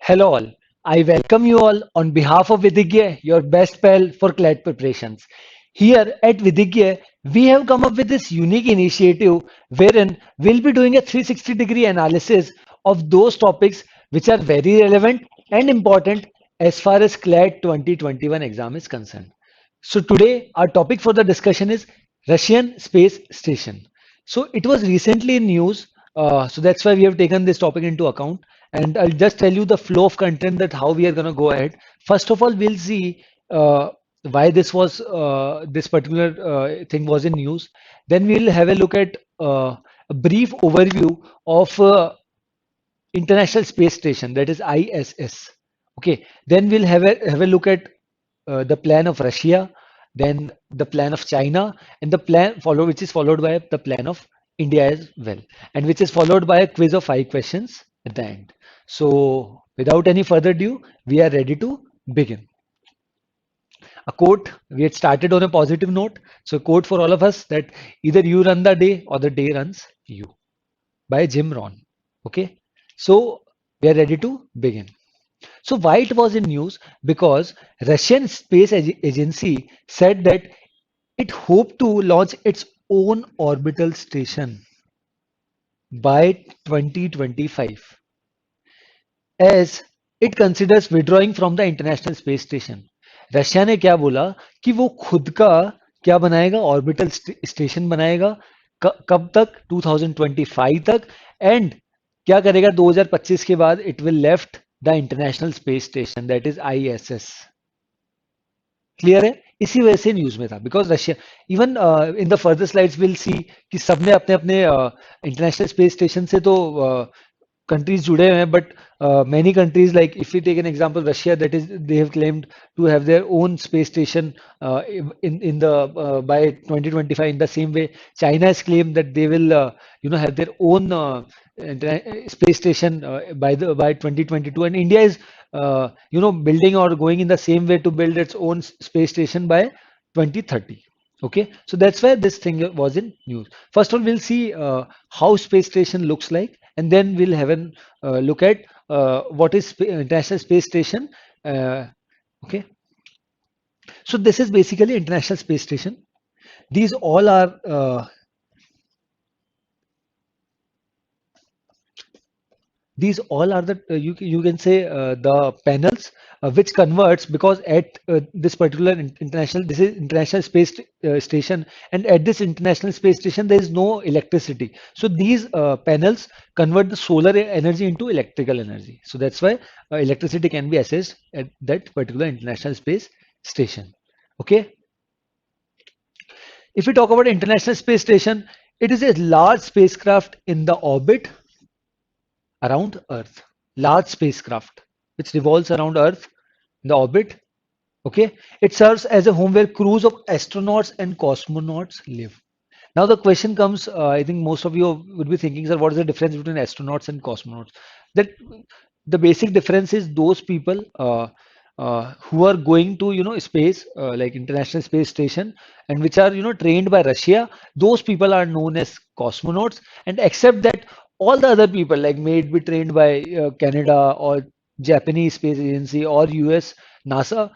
Hello all. I welcome you all on behalf of Vidigya, your best pal for CLAT preparations. Here at Vidigya, we have come up with this unique initiative wherein we'll be doing a 360-degree analysis of those topics which are very relevant and important as far as CLAT 2021 exam is concerned. So today our topic for the discussion is Russian space station. So it was recently in news, so that's why we have taken this topic into account. And I'll just tell you the flow of content that how we are going to go ahead. First of all, we'll see why this particular thing was in news. Then we'll have a look at a brief overview of International Space Station, that is ISS. Okay, then we'll have a look at the plan of Russia, then the plan of China, and the plan follow which is followed by the plan of India as well, and which is followed by a quiz of 5 questions at the end. So, without any further ado, we are ready to begin. A quote, we had started on a positive note. So, a quote for all of us that either you run the day or the day runs you, by Jim Rohn. Okay, so we are ready to begin. So why it was in news? Because Russian Space Agency said that it hoped to launch its own orbital station by 2025 as it considers withdrawing from the International Space Station. Russia ने क्या बोला कि वो खुद का क्या बनाएगा, orbital station बनाएगा, कब तक, 2025 तक, एंड क्या करेगा 2025 के बाद, it will left the international space station, that is ISS. Clear है? इसी वजह से न्यूज में था, because Russia even in the further slides will see कि सबने अपने अपने इंटरनेशनल स्पेस स्टेशन से तो countries जुड़े हुए हैं, but many countries, like if we take an example Russia, that is they have claimed to have their own space station in the by 2025. In the same way, China has claimed that they will have their own space station by 2022, and India is building or going in the same way to build its own space station by 2030. Okay, so that's why this thing was in news. First of all, we'll see how space station looks like, and then we'll have a look at what is International Space Station. Okay, so this is basically International Space Station. These all are the you can say the panels which converts, because at this particular this is International Space Station, and at this International Space Station there is no electricity, so these panels convert the solar energy into electrical energy. So that's why electricity can be accessed at that particular International Space Station. Okay, if we talk about International Space Station, it is a large spacecraft in the orbit around Earth, large spacecraft which revolves around Earth in the orbit. Okay, it serves as a home where crews of astronauts and cosmonauts live. Now the question comes, I think most of you would be thinking, sir, what is the difference between astronauts and cosmonauts? That the basic difference is those people who are going to space, like International Space Station, and which are trained by Russia. Those people are known as cosmonauts, and except that, all the other people like may it be trained by Canada or Japanese Space Agency or US NASA,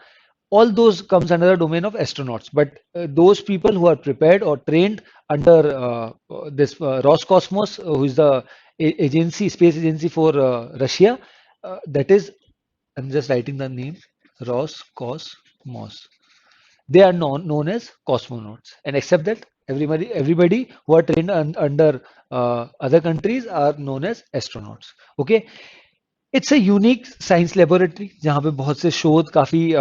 all those comes under the domain of astronauts. But those people who are prepared or trained under this Roscosmos, who is the agency, space agency for Russia, that is, I'm just writing the name, Roscosmos. They are known as cosmonauts, and except that, everybody who are trained under other countries are known as astronauts. Okay, it's a unique science laboratory जहाँ पे बहुत से शोध, काफ़ी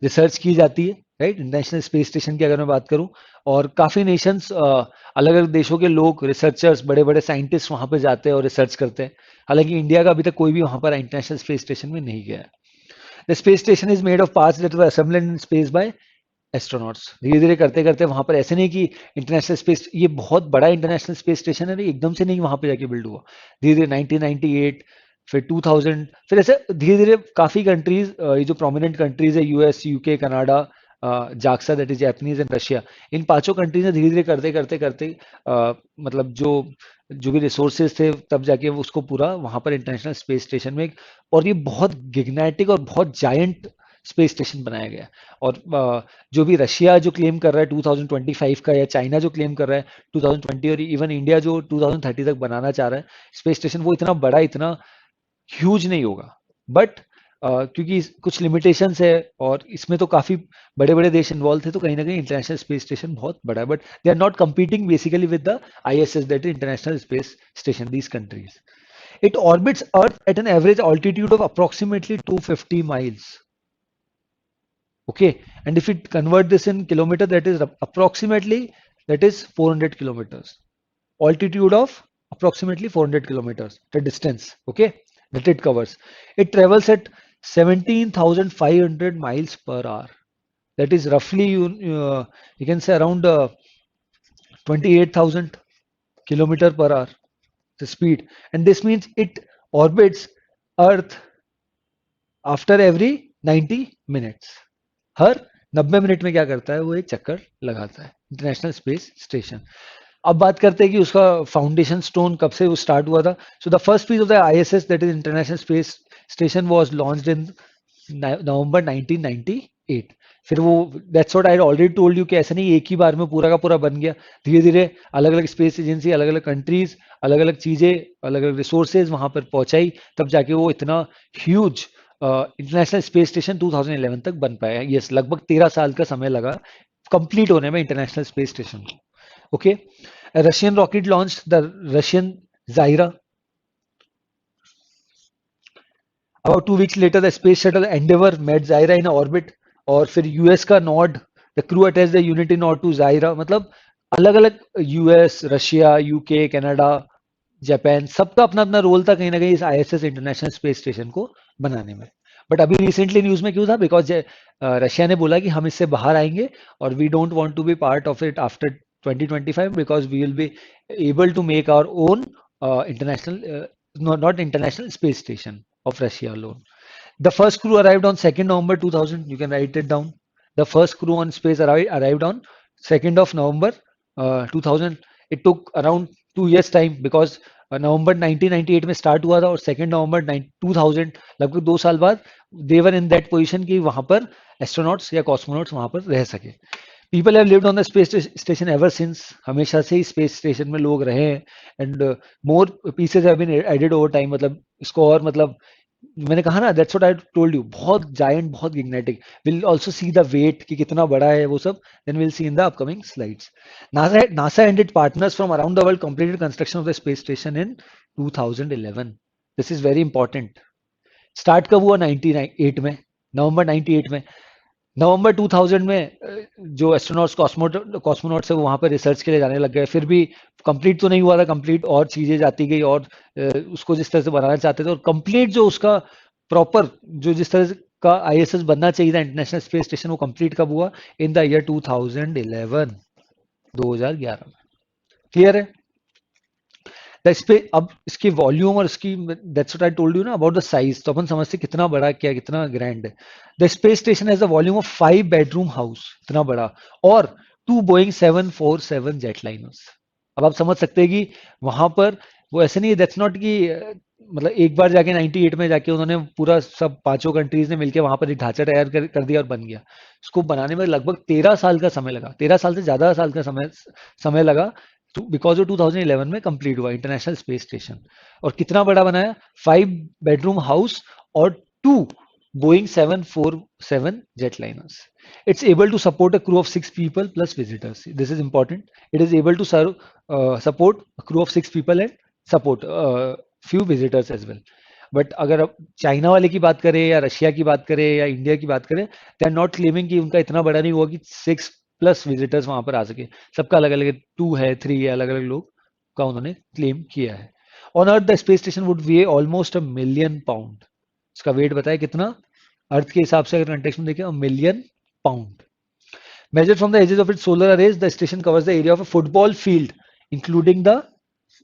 research की जाती है, right. International space station की अगर मैं बात करूँ, और काफ़ी नेशंस, अलग अलग देशों के लोग, रिसर्चर्स, बड़े बड़े साइंटिस्ट वहाँ पे जाते हैं और रिसर्च करते हैं. हालांकि इंडिया का अभी तक कोई भी वहाँ पर इंटरनेशनल स्पेस स्टेशन में नहीं गया है. The space station is made of parts that were assembled in space by astronauts. धीरे धीरे करते करते वहां पर ऐसे नहीं कि इंटरनेशनल स्पेस, ये बहुत बड़ा इंटरनेशनल स्पेस स्टेशन है, एकदम से नहीं वहां पे जाके बिल्ड हुआ. धीरे धीरे 1998, फिर 2000, फिर ऐसे धीरे धीरे काफी कंट्रीज, ये जो प्रोमिनेंट कंट्रीज है, US, UK, Canada, JAXA, that is Japanese, and Russia, इन पांचों कंट्रीज ने धीरे धीरे करते करते करते मतलब जो जो भी रिसोर्सेज थे, तब जाके वो उसको पूरा वहां पर इंटरनेशनल स्पेस स्टेशन में, और ये बहुत गिगनेटिक और बहुत जायंट स्पेस स्टेशन बनाया गया है। और जो भी रशिया जो क्लेम कर रहा है 2025 का, या चाइना जो क्लेम कर रहा है 2020, और इवन इंडिया जो 2030 तक बनाना चाह रहा है स्पेस स्टेशन, वो इतना बड़ा, इतना ह्यूज नहीं होगा। बट क्योंकि कुछ लिमिटेशंस है, और इसमें तो काफी बड़े बड़े देश इन्वॉल्व थे, तो कहीं ना कहीं इंटरनेशनल स्पेस स्टेशन बहुत बड़ा है, but they are not competing basically with the ISS, that is international space station, these countries. It orbits Earth at an average altitude of approximately 250 miles. Okay, and if we convert this in kilometer, that is approximately, that is 400 kilometers. Altitude of approximately 400 kilometers, the distance, okay, that it covers. It travels at 17,500 miles per hour. That is roughly, you can say around 28,000 kilometer per hour, the speed. And this means it orbits Earth after every 90 minutes. Her 90 minute में क्या करता है, वो एक चक्कर लगाता है international space station. अब बात करते हैं कि उसका फाउंडेशन स्टोन कब से वो स्टार्ट हुआ था। So the first piece of the ISS, that is international space station, was launched in November 1998। फिर वो, that's what I already told you, कि ऐसा नहीं एक ही बार में पूरा का पूरा बन गया, धीरे धीरे अलग अलग स्पेस एजेंसी, अलग अलग कंट्रीज, अलग अलग चीजें, अलग अलग रिसोर्सेज वहां पर पहुंचाई, तब जाके वो इतना ह्यूज इंटरनेशनल स्पेस स्टेशन 2011 तक बन पाया। यस, लगभग 13 साल का समय लगा कंप्लीट होने में इंटरनेशनल स्पेस स्टेशन को। Okay, Russian rocket launch the Russian Zaira. About 2 weeks later, the space shuttle Endeavour met Zaira in orbit, और फिर यूएस का node, the crew attach the Unity node to Zarya. मतलब अलग अलग, US, Russia, UK, Canada, Japan, सबका अपना अपना role था कहीं ना कहीं इस ISS इंटरनेशनल स्पेस स्टेशन को बनाने में। बट अभी रिसेंटली न्यूज में क्यों था, बिकॉज रशिया ने बोला कि हम इससे बाहर आएंगे, और we don't want to be part of it after 2025, because we will be able to make our own international, not international space station of Russia alone. The first crew arrived on 2nd November 2000. You can write it down. The first crew on space arrived on 2nd of November 2000. It took around 2 years time, because नवंबर 1998 में start हुआ था, और 2nd नवंबर 2000, लगभग 2 साल बाद, देवर in that position कि वहां पर एस्ट्रोनॉट्स या कॉस्मोनॉट्स वहां पर रह सके। People have lived on the space station ever since, हमेशा से ही स्पेस स्टेशन में लोग रहे हैं। And more pieces have been added over time, मतलब इसको और, मतलब मैंने कहा ना, that's what I told you, बहुत जायंट, बहुत gigantic. Will also see the weight कि कितना बड़ा है वो सब, then will see in the upcoming slides. NASA and its partners from around the world completed construction of the space station in 2011. This is very important. Start कब हुआ, 98 में, नवंबर 98 में। नवंबर 2000 में जो एस्ट्रोनॉट्स, कॉस्मोनॉट्स है, वो वहां पर रिसर्च के लिए जाने लग गए। फिर भी कंप्लीट तो नहीं हुआ था, कंप्लीट और चीजें जाती गई, और उसको जिस तरह से बनाना चाहते थे, और कंप्लीट जो उसका प्रॉपर, जो जिस तरह का ISS बनना चाहिए था इंटरनेशनल स्पेस स्टेशन, वो कंप्लीट कब हुआ, इन द ईयर 2011, 2011। क्लियर है? इस पे अब इसकी वॉल्यूम और इसकी, that's what I told you ना अबाउट द साइज, तो अपन समझते कितना बड़ा, क्या कितना ग्रैंड है। The space station has the volume of 5 bedroom house, इतना बड़ा, और 2 बोइंग 747 जेट लाइनर्स। अब आप समझ सकते हैं कि वहां पर वो ऐसे नहीं है, दैट्स नॉट कि मतलब एक बार जाके 98 में जाके उन्होंने पूरा सब पांचों कंट्रीज ने मिलकर वहां पर एक ढांचा तैयार कर दिया और बन गया। उसको बनाने में लगभग 13 साल का समय लगा, 13 साल से ज्यादा साल का समय लगा, बिकॉज वो 2011 में कंप्लीट हुआ इंटरनेशनल स्पेस स्टेशन। और कितना बड़ा बनाया, 5 बेडरूम हाउस, और 2 Boeing 747 jet liners. It's able to support a crew of 6 people plus visitors. This is important. It is able to support a crew of 6 people and support few visitors as well. But अगर अब China वाले की बात करें, या Russia की बात करें, या इंडिया की बात करें, दे आर नॉट क्लेमिंग कि उनका इतना बड़ा नहीं हुआ कि 6+ विजिटर्स वहां पर आ सके। सबका अलग अलग है, 2 है, 3 है, अलग अलग लोग का उन्होंने क्लेम किया है। On earth the space station would way almost 1 million pound। इसका वेट बताया कितना, अर्थ के हिसाब से अगर कंटेक्स्ट में देखें, 1 million pound। Measured from the edges of its solar arrays, the station covers the area of a football field, including the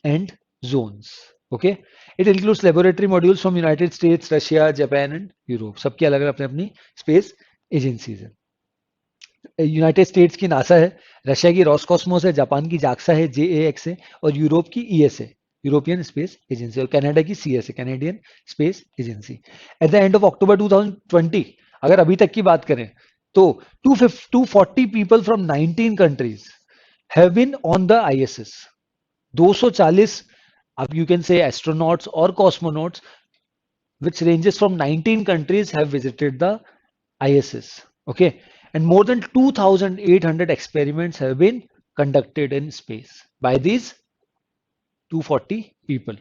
end zones. Okay, it includes laboratory modules from United States, Russia, Japan, and Europe. सबकी अलग अलग अपनी अपनी space agencies है। United States की NASA है, Russia की Roscosmos है, जापान की जाक्सा है, जेएएक्स है, और यूरोप की ईएस है, यूरोपियन स्पेस एजेंसी, और कनाडा की सीएस है, Canadian space agency. At the end of October 2020, अगर अभी तक की बात करें, तो 240 people from 19 countries have been on the ISS. 240, अब यू कैन से एस्ट्रोनॉट्स और cosmonauts which ranges from 19 countries have visited the ISS. Okay, and more than 2,800 experiments have been conducted in space by these 240 people.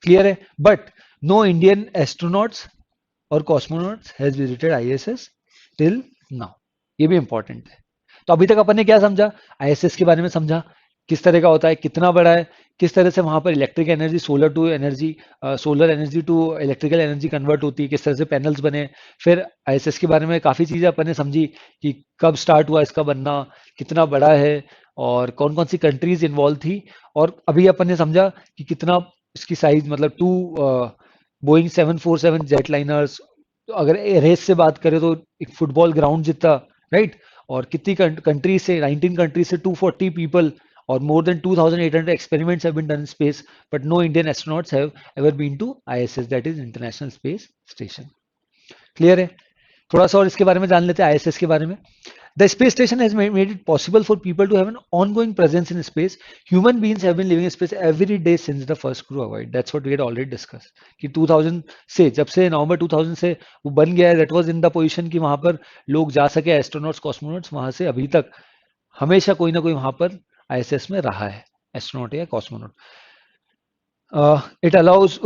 Clear है? But no Indian astronauts or cosmonauts has visited ISS till now. ये भी important है। तो अभी तक अपन ने क्या समझा? आईएसएस के बारे में समझा, किस तरह का होता है, कितना बड़ा है, किस तरह से वहां पर electric energy, solar to energy, solar energy to electrical energy convert होती है, किस तरह से पैनल्स बने। फिर आईएसएस के बारे में काफी चीजें अपन ने समझी कि कब स्टार्ट हुआ इसका बनना, कितना बड़ा है, और कौन कौन सी कंट्रीज इन्वॉल्व थी। और अभी अपन ने समझा कि कितना इसकी साइज, मतलब टू बोइंग 747 जेट लाइनर्स, अगर रेस से बात करें तो एक फुटबॉल ग्राउंड जितना, राइट। और कितनी कंट्री से, 19 कंट्री से 240 पीपल, और more than 2,800 experiments have been done in space, but no Indian astronauts have ever been to ISS, that is International Space Station. Clear है? थोड़ा सा और इसके बारे में जान लेते हैं आईएसएस के बारे में। The space station has made it possible for people to have an ongoing presence in space. Human beings have been living in space every day since the first crew arrived. That's what we had already discussed. कि 2000 से, जब से नवंबर 2000 से वो बन गया है, that was in the position कि वहां पर लोग जा सके, एस्ट्रोनॉट्स कॉस्मोनॉट्स, वहां से अभी तक हमेशा कोई ना कोई वहां पर आईएसएस में रहा है, एस्ट्रोनॉट या cosmonaut. It allows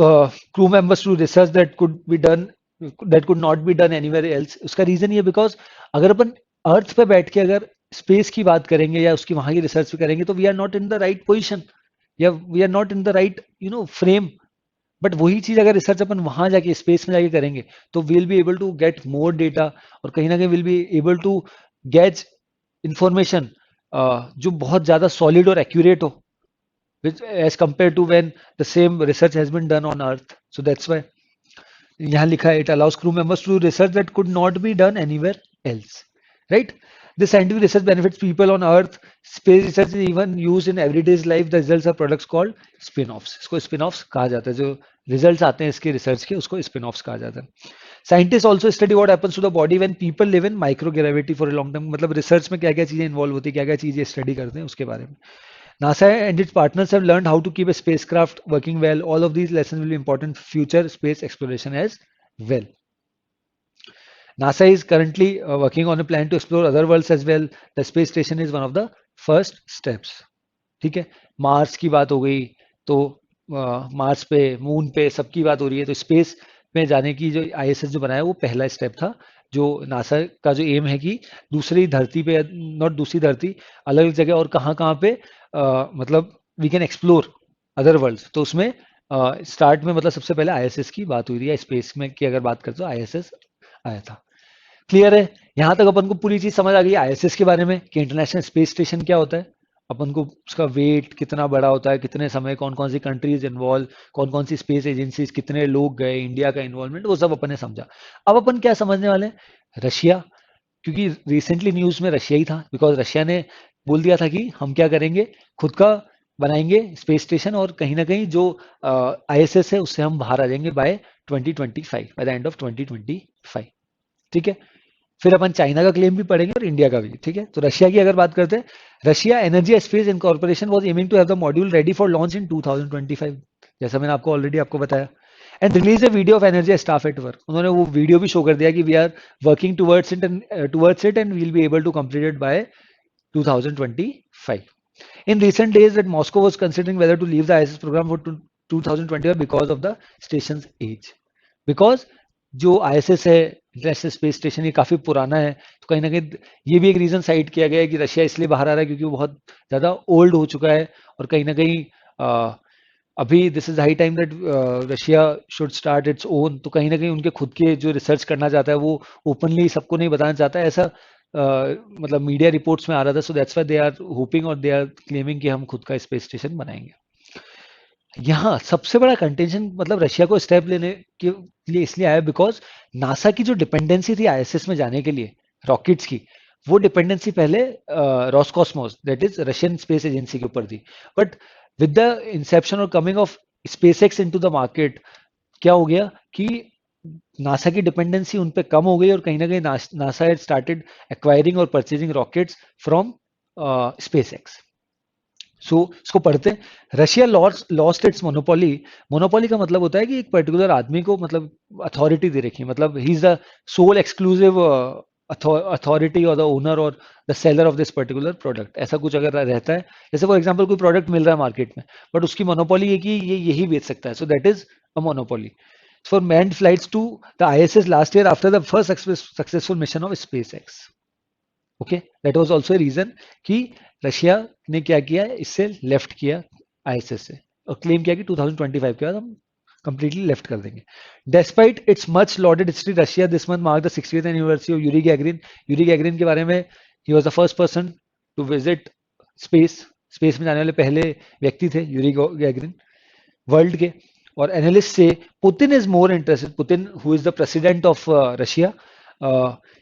crew members to research that could not be done anywhere else. उसका रीजन ये, बिकॉज अगर अपन अर्थ पे बैठ के अगर स्पेस की बात करेंगे या उसकी वहां की रिसर्च भी करेंगे, तो we are not in the right position, या we are not in the right frame. But वही चीज अगर रिसर्च अपन वहां जाके स्पेस में जाके करेंगे, तो will be able to get more data, और कहीं ना कहीं will be able to get information जो बहुत ज्यादा सॉलिड और एक्यूरेट हो, which as compared to when the same research has been done on earth. So that's why यहाँ लिखा है, it allows crew members to do research that could not be done anywhere else, right? The scientific research benefits people on earth. Space research is even used in everyday's life. The results are products called spin-offs. इसको spin-offs कहा जाता है, जो results आते हैं इसके research के, उसको spin-offs कहा जाता है। Scientists also study what happens to the body when people live in microgravity for a long time. मतलब research में क्या क्या चीजें involve होती है, क्या क्या चीजें study करते हैं, उसके बारे में। NASA and its partners have learned how to keep a spacecraft working well. All of these lessons will be important for future space exploration as well. NASA is currently working on a plan to explore other worlds as well. The space station is one of the first steps. ठीक है, Mars की बात हो गई, तो Mars पे, moon पे, सबकी बात हो रही है, तो स्पेस में जाने की जो आईएसएस जो बनाया वो पहला स्टेप था, जो नासा का जो एम है कि दूसरी धरती पे, नॉट दूसरी धरती, अलग अलग जगह और कहाँ कहाँ पे मतलब we can explore other world. तो उसमें स्टार्ट में मतलब सबसे पहले आईएसएस की बात हुई थी, या स्पेस में की अगर बात करते तो आईएसएस आया था। क्लियर है? यहाँ तक अपन को पूरी चीज समझ आ गई आईएसएस के बारे में कि इंटरनेशनल स्पेस स्टेशन क्या होता है, अपन को उसका वेट कितना बड़ा होता है, कितने समय, कौन कौन सी कंट्रीज इन्वॉल्व, कौन कौन सी स्पेस एजेंसीज, कितने लोग गए, इंडिया का इन्वॉल्वमेंट, वो सब अपन ने समझा। अब अपन क्या समझने वाले हैं? रशिया, क्योंकि रिसेंटली न्यूज में रशिया ही था, बिकॉज रशिया ने बोल दिया था कि हम क्या करेंगे, खुद का बनाएंगे स्पेस स्टेशन, और कहीं ना कहीं जो आईएसएस है उससे हम बाहर आ जाएंगे by 2025, by the end of 2025। ठीक है, फिर अपन चाइना का क्लेम भी पढ़ेंगे और इंडिया का भी। ठीक है, तो रशिया की अगर बात करते हैं, Russia energy space incorporation was aiming to have the module ready for launch in 2025, जैसा मैंने आपको ऑलरेडी आपको बताया, and release a video of energy staff at work. उन्होंने वो वीडियो भी शो कर दिया कि we are working towards it and we'll be able to complete it by 2025. In recent days, that Moscow was considering whether to leave the ISS program for 2025 because of the station's age. Because जो ISS है, international space station, ये काफी पुराना है, तो कहीं ना कहीं ये भी एक रीजन साइड किया गया है कि रशिया इसलिए बाहर आ रहा है क्योंकि वो बहुत ज्यादा ओल्ड हो चुका है, और कहीं ना कहीं अभी this is high time that Russia should start its own. तो कहीं ना कहीं उनके खुद के जो रिसर्च करना चाहता है वो ओपनली सबको नहीं बताना चाहता है, ऐसा मतलब मीडिया रिपोर्ट्स में आ रहा था। So that's why they are hoping और दे आर क्लेमिंग कि हम खुद का स्पेस स्टेशन बनाएंगे। यहाँ सबसे बड़ा कंटेंशन मतलब रशिया को स्टेप लेने के लिए इसलिए आया बिकॉज नासा की जो डिपेंडेंसी थी आईएसएस में जाने के लिए रॉकेट्स की, वो डिपेंडेंसी पहले Roscosmos that is Russian space agency के ऊपर थी, बट विद द इंसेप्शन और coming of space x into the market, क्या हो गया कि नासा की डिपेंडेंसी उन पे कम हो गई और कहीं ना कहीं नासा हैड स्टार्टेड एक्वायरिंग और purchasing rockets from SpaceX. So इसको पढ़ते हैं। Russia lost its monopoly. Monopoly का मतलब होता है कि एक पर्टिकुलर आदमी को मतलब अथॉरिटी दे रखी है, मतलब he is the sole exclusive authority और द ओनर और the seller of this particular product, ऐसा कुछ अगर रहता है। जैसे फॉर एग्जांपल कोई प्रोडक्ट मिल रहा है मार्केट में, बट उसकी मोनोपोली है कि ये यही बेच सकता है, so that is a monopoly. For manned flights to the ISS last year after the first successful mission of SpaceX. Okay, that was also reason कि रशिया ने क्या किया, इससे लेफ्ट किया आईएसएस से, और क्लेम किया कि 2025 के बाद हम कंप्लीटली लेफ्ट कर देंगे। Despite its much loaded history, Russia this month mark the 60th anniversary of Yuri Gagarin. Yuri Gagarin के बारे में, he was the first person to visit space. Space में जाने वाले पहले व्यक्ति थे यूरी गैगरिन वर्ल्ड के। और एनालिस्ट से Putin is more interested, Putin who is the president of Russia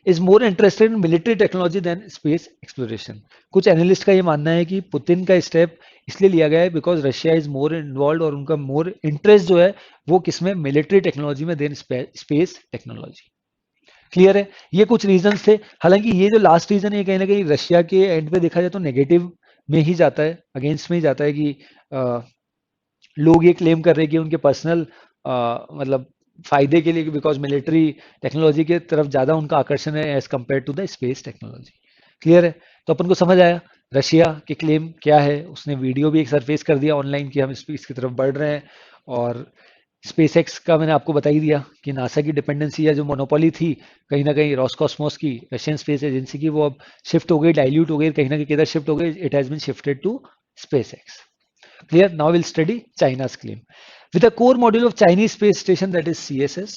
is more interested in military technology than space exploration. कुछ एनालिस्ट का ये मानना है कि पुतिन का स्टेप इसलिए लिया गया है because Russia is more involve और उनका मोर इंटरेस्ट जो है वो किसमें, मिलिट्री टेक्नोलॉजी में देन स्पेस टेक्नोलॉजी। क्लियर है, ये कुछ रीजंस थे। हालांकि ये जो लास्ट रीजन है कहीं ना कहीं रशिया के एंड पे देखा जाए तो नेगेटिव में ही जाता है, अगेंस्ट में ही जाता है कि लोग ये क्लेम कर रहे हैं कि उनके पर्सनल मतलब फायदे के लिए, बिकॉज मिलिट्री टेक्नोलॉजी के तरफ ज्यादा उनका आकर्षण है as compare to the space technology. Clear है, तो अपन को समझ आया रशिया के क्लेम क्या है। उसने वीडियो भी एक सरफेस कर दिया ऑनलाइन कि हम स्पेस की तरफ बढ़ रहे हैं, और स्पेस एक्स का मैंने आपको बता ही दिया कि नासा की डिपेंडेंसी या जो मोनोपोली थी कहीं ना कहीं रॉसकॉस्मोस की, रशियन स्पेस एजेंसी की, वो अब शिफ्ट हो गई, डाइल्यूट हो गई, कहीं ना कहीं किधर शिफ्ट हो गई, it has been shifted to SpaceX. Clear? Now we'll study China's claim. With a core module of Chinese space station, that is CSS,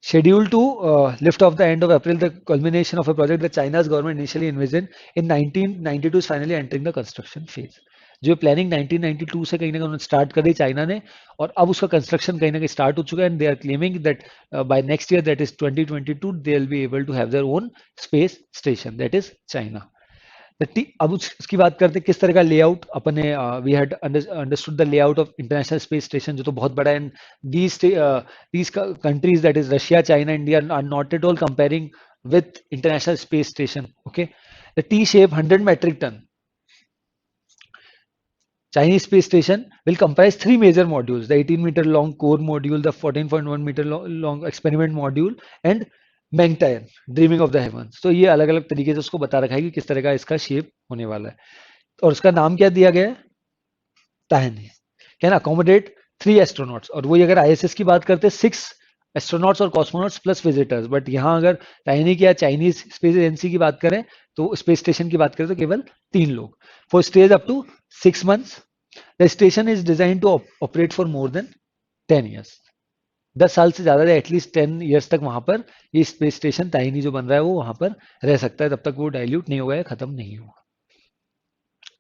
scheduled to lift off the end of April, the culmination of a project that China's government initially envisioned in 1992 is finally entering the construction phase. जो planning 1992 से कहीं ना कहीं start कर दी China ने, और अब उसका कंस्ट्रक्शन कहीं ना कहीं स्टार्ट हो चुका है, and they are claiming that by next year, that is 2022, they will be able to have their own space station, that is China. अब उसकी बात करते हैं किस तरह का लेआउट अपन ने, we had understood the layout of International space Station, जो तो बहुत बड़ा है। And these countries that is Russia, China, India are not at all comparing with International space Station. Okay, the T shape 100 metric ton Chinese space station will comprise three major modules: the 18-meter long core module, the 14.1-meter long experiment module, and Mengtian dreaming of the heavens. तो ये अलग अलग तरीके से उसको बता रखा है कि किस तरह का इसका शेप होने वाला है, और उसका नाम क्या दिया गया है, टायनी। कैन अकोमोडेट 3 एस्ट्रोनॉट्स, और वही अगर आईएसएस की बात करते हैं 6 एस्ट्रोनॉट्स और कॉस्मोनॉट्स प्लस विजिटर्स, बट यहाँ अगर टाइनी की या चाइनीज स्पेस एजेंसी की बात करें, तो स्पेस स्टेशन की बात करें तो केवल 3 लोग for stage up to 6 months। The station is design to operate for more than 10 years। 10 साल से ज्यादा, एटलीस्ट 10 years तक वहां पर ये स्पेस स्टेशन टाइनी जो बन रहा है वो वहां पर रह सकता है, तब तक वो डाइल्यूट नहीं होगा या खत्म नहीं होगा।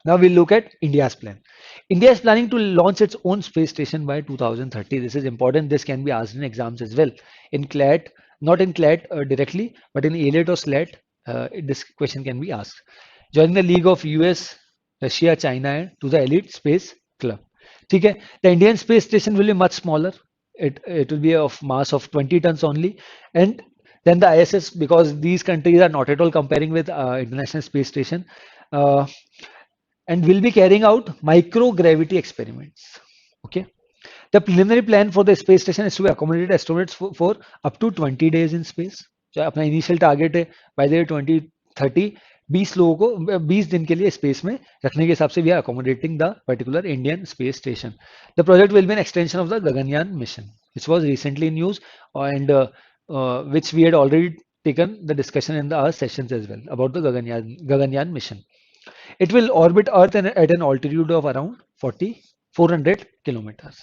Now we'll look at India's plan. India is planning to launch its own space station by 2030. This is important. This can be asked in exams as well. In CLAT, not in CLAT directly, but in ALET or SLAT, this question can be asked. Joining the league of US, Russia, China, and to the elite space club. Okay, the Indian space station will be much smaller. It will be of mass of 20 tons only, and then the ISS, because these countries are not at all comparing with International Space Station. Uh, and will be carrying out microgravity experiments. Okay. The preliminary plan for the space station is to accommodate astronauts for up to 20 days in space. जो अपना initial target है by the 2030 20 लोगों को 20 दिन के लिए space में रखने के हिसाब से we are accommodating the particular Indian space station. The project will be an extension of the Gaganyaan mission which was recently in news, and which we had already taken the discussion in the our sessions as well about the Gaganyaan mission. It will orbit Earth at an altitude of around 400 kilometers.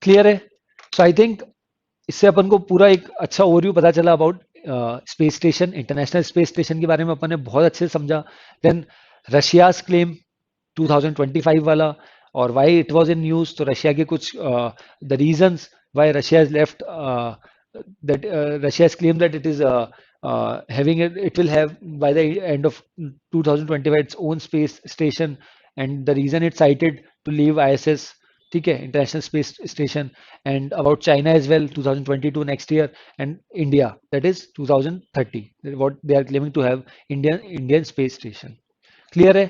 Clear है? सो I think इससे अपन को पूरा एक अच्छा overview पता चला about space station, international space station के बारे में अपन ने बहुत अच्छे से समझा। देन रशियाज क्लेम 2025 वाला, और why it was in news, तो रशिया के कुछ the reasons Y Russia is left, that Russia has claimed that it is having it will have by the end of 2025 its own space station, and the reason it's cited to leave ISS, ठीक है, International Space Station, and about China as well, 2022 next year, and India, that is 2030, what they are claiming to have Indian space station. Clear है?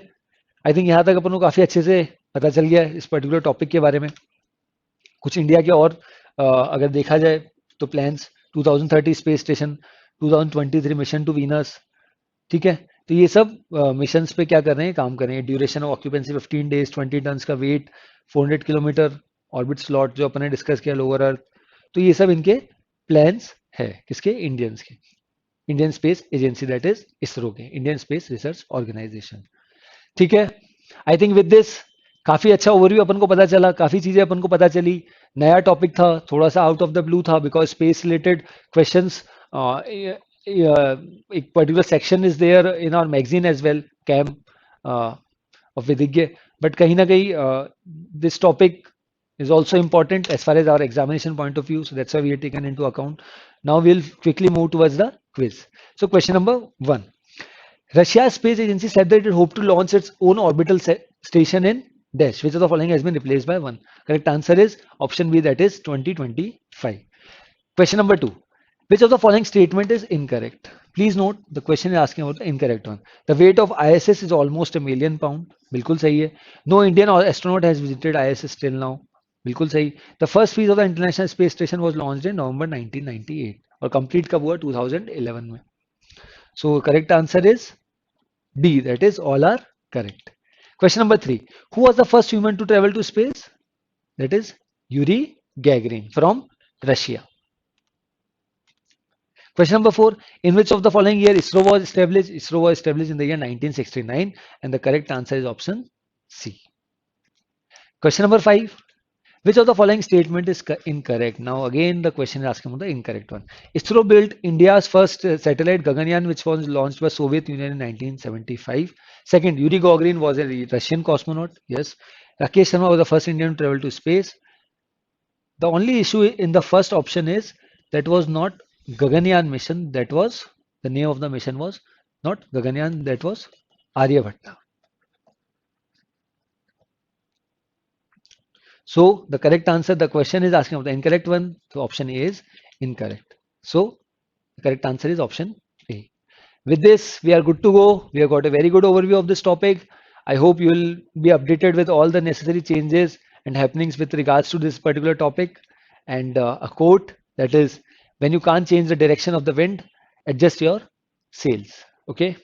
I think यहाँ तक अपन को काफी अच्छे से पता चल गया है इस पर्टिकुलर टॉपिक के बारे में. कुछ इंडिया के और अगर देखा जाए तो plans 2030 space station, 2023 mission to Venus, ठीक है. तो ये सब मिशंस पे क्या कर रहे हैं, काम कर रहे हैं. Duration of occupancy 15 days, 20 tons का वेट, 400 किलोमीटर ऑर्बिट स्लॉट जो अपन ने डिस्कस किया, लोअर अर्थ. तो ये सब इनके प्लान्स है, किसके, इंडियंस के, Indian space agency, that is ISRO के, इंडियन स्पेस रिसर्च ऑर्गेनाइजेशन. ठीक है. आई थिंक विद दिस काफी अच्छा ओवरव्यू अपन को पता चला, काफी चीजें अपन को पता चली. नया टॉपिक था, थोड़ा सा आउट ऑफ द ब्लू था, बिकॉज स्पेस रिलेटेड क्वेश्चंस एक particular section is there in our magazine as well, camp of विदिज्ञ. बट कहीं ना कहीं this topic is also important as far as our examination point of view, so that's why we are taken into account. Now we'll quickly move towards the quiz. So question number 1. Russia's space agency said that it hoped to launch its own orbital station in dash. Which of the following has been replaced by 1? Correct answer is option B, that is 2025. Question number 2. Which of the following statement is incorrect? Please note the question is asking about the incorrect one. The weight of ISS is almost 1,000,000 pounds. बिल्कुल सही है. No Indian astronaut has visited ISS till now. बिल्कुल सही. The first phase of the International Space Station was launched in November 1998 और complete कब हुआ, 2011 में. So correct answer is D, that is all are correct. Question number 3. Who was the first human to travel to space? That is Yuri Gagarin from Russia. Question number 4. In which of the following year ISRO was established? ISRO was established in the year 1969 and the correct answer is option C. Question number 5. Which of the following statement is incorrect? Now again the question is asking about the incorrect one. ISRO built India's first satellite Gaganyaan, which was launched by Soviet Union in 1975. Second, Yuri Gagarin was a Russian cosmonaut. Yes. Rakesh Sharma was the first Indian to travel to space. The only issue in the first option is that was not Gaganyaan mission. That was, the name of the mission was not Gaganyaan, that was Aryabhatta. So the correct answer, the question is asking about the incorrect one. So option A is incorrect. So the correct answer is option A. With this, we are good to go. We have got a very good overview of this topic. I hope you will be updated with all the necessary changes and happenings with regards to this particular topic. And a quote, that is, when you can't change the direction of the wind, adjust your sails. Okay.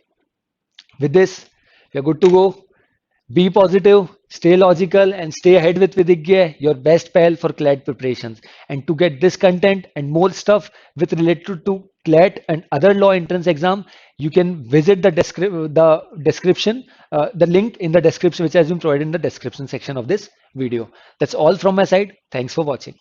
With this, we are good to go. Be positive, stay logical, and stay ahead with Vidigya, your best pal for CLAT preparations. And to get this content and more stuff with related to CLAT and other law entrance exam, you can visit the description, the link in the description, which has been provided in the description section of this video. That's all from my side. Thanks for watching.